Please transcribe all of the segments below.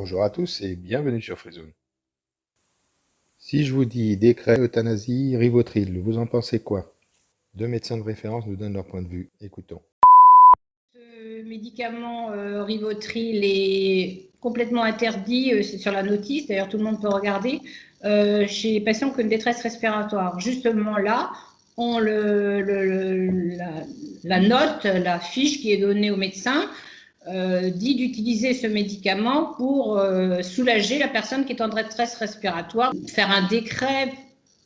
Bonjour à tous et bienvenue sur Freezone. Si je vous dis décret, euthanasie, Rivotril, vous en pensez quoi? Deux médecins de référence nous donnent leur point de vue. Écoutons. Ce médicament Rivotril est complètement interdit, c'est sur la notice, d'ailleurs tout le monde peut regarder, chez les patients qui ont une détresse respiratoire. Justement là, on la note, la fiche qui est donnée au médecin, dit d'utiliser ce médicament pour soulager la personne qui est en détresse respiratoire. Faire un décret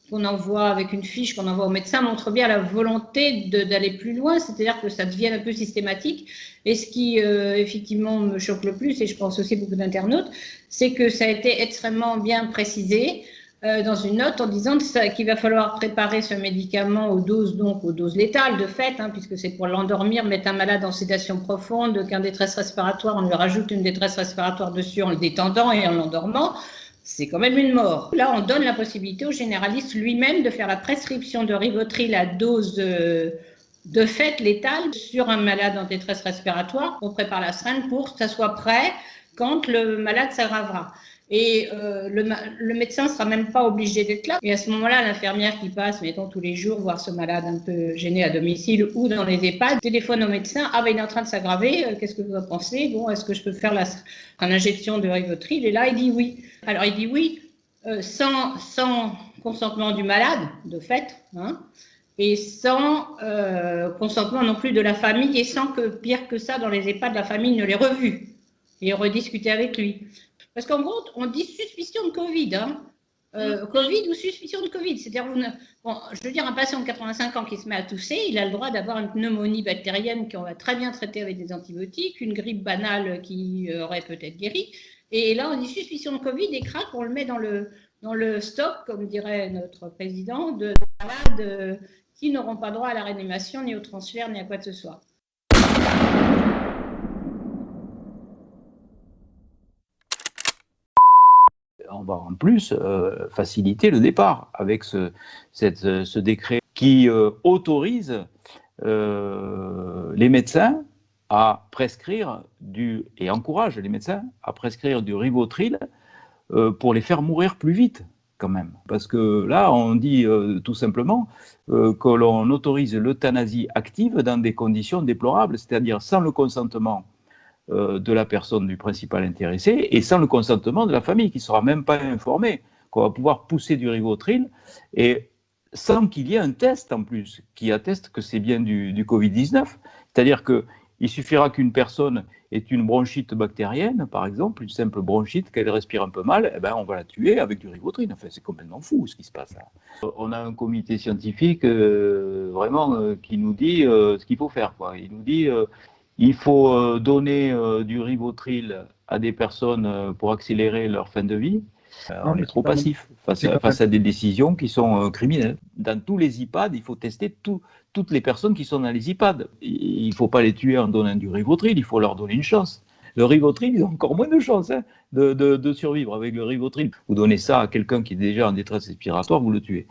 qu'on envoie avec une fiche qu'on envoie au médecin montre bien la volonté d'aller plus loin, c'est-à-dire que ça devienne un peu systématique. Et ce qui effectivement me choque le plus, et je pense aussi beaucoup d'internautes, c'est que ça a été extrêmement bien précisé dans une note en disant qu'il va falloir préparer ce médicament aux doses létales de fait, puisque c'est pour l'endormir, mettre un malade en sédation profonde, qu'un détresse respiratoire, on lui rajoute une détresse respiratoire dessus en le détendant et en l'endormant. C'est quand même une mort. Là, on donne la possibilité au généraliste lui-même de faire la prescription de Rivotril à dose de fait létale sur un malade en détresse respiratoire. On prépare la seringue pour que ça soit prêt quand le malade s'aggravera. Et le médecin ne sera même pas obligé d'être là. Et à ce moment-là, l'infirmière qui passe, mettons, tous les jours, voir ce malade un peu gêné à domicile ou dans les EHPAD, téléphone au médecin, ah ben il est en train de s'aggraver, qu'est-ce que vous en pensez? Bon, est-ce que je peux faire une injection de Rivotril? Et là, il dit oui. Alors, il dit oui sans consentement du malade, de fait, et sans consentement non plus de la famille, et sans que, pire que ça, dans les EHPAD, la famille ne l'ait revu et rediscuté avec lui. Parce qu'en gros, on dit suspicion de Covid, Covid ou suspicion de Covid. C'est-à-dire, je veux dire, un patient de 85 ans qui se met à tousser, il a le droit d'avoir une pneumonie bactérienne qu'on va très bien traiter avec des antibiotiques, une grippe banale qui aurait peut-être guéri. Et là, on dit suspicion de Covid et crac, on le met dans le stock, comme dirait notre président, de malades qui n'auront pas droit à la réanimation, ni au transfert, ni à quoi que ce soit. On va en plus faciliter le départ avec ce décret qui autorise les médecins à prescrire et encourage les médecins à prescrire du Rivotril pour les faire mourir plus vite quand même. Parce que là, on dit tout simplement que l'on autorise l'euthanasie active dans des conditions déplorables, c'est-à-dire sans le consentement de la personne du principal intéressé et sans le consentement de la famille qui ne sera même pas informée, qu'on va pouvoir pousser du Rivotril et sans qu'il y ait un test en plus qui atteste que c'est bien du Covid-19. C'est-à-dire qu'il suffira qu'une personne ait une bronchite bactérienne, par exemple, une simple bronchite, qu'elle respire un peu mal, eh ben on va la tuer avec du Rivotril. Enfin, c'est complètement fou ce qui se passe là. On a un comité scientifique vraiment qui nous dit ce qu'il faut faire, quoi. Il nous dit il faut donner du Rivotril à des personnes pour accélérer leur fin de vie. On est trop passif face à des décisions qui sont criminelles. Dans tous les EHPAD, il faut tester toutes les personnes qui sont dans les EHPAD. Il ne faut pas les tuer en donnant du Rivotril, il faut leur donner une chance. Le Rivotril, ils ont encore moins de chances de survivre avec le Rivotril. Vous donnez ça à quelqu'un qui est déjà en détresse respiratoire, vous le tuez.